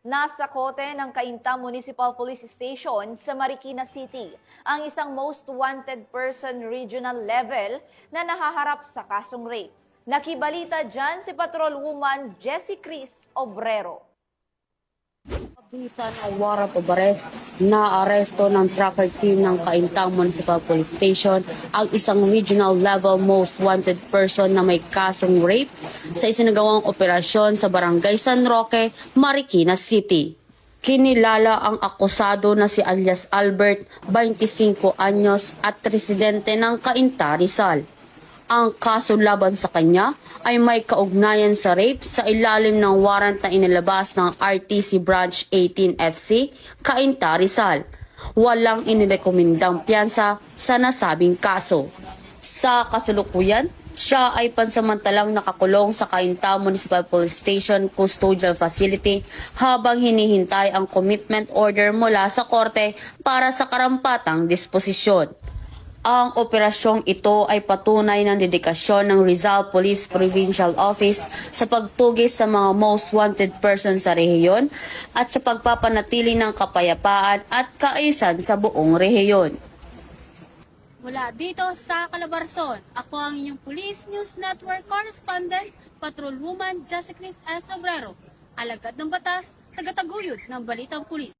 Nasa kote ng Cainta Municipal Police Station sa Marikina City ang isang most wanted person regional level na nahaharap sa kasong rape. Nakibalita dyan si Patrolwoman Jessie Cris Obrero. Bisa ng warrant of arrest na aresto ng tracker team ng Cainta Municipal Police Station ang isang regional level most wanted person na may kasong rape sa isinagawang operasyon sa Barangay San Roque, Marikina City. Kinilala ang akusado na si alias Albert, 25 anyos at residente ng Cainta, Rizal. Ang kaso laban sa kanya ay may kaugnayan sa rape sa ilalim ng warrant na inilabas ng RTC Branch 18 FC, Cainta, Rizal. Walang inirekomendang piyansa sa nasabing kaso. Sa kasulukuyan, siya ay pansamantalang nakakulong sa Cainta Municipal Police Station Custodial Facility habang hinihintay ang commitment order mula sa korte para sa karampatang disposisyon. Ang operasyong ito ay patunay ng dedikasyon ng Rizal Police Provincial Office sa pagtugis sa mga most wanted persons sa rehiyon at sa pagpapanatili ng kapayapaan at kaayusan sa buong rehiyon. Mula dito sa Calabarzon, ako ang inyong Police News Network Correspondent, Patrolwoman Jessie Cris Obrero, alagad ng batas, tagataguyod ng Balitang Pulis.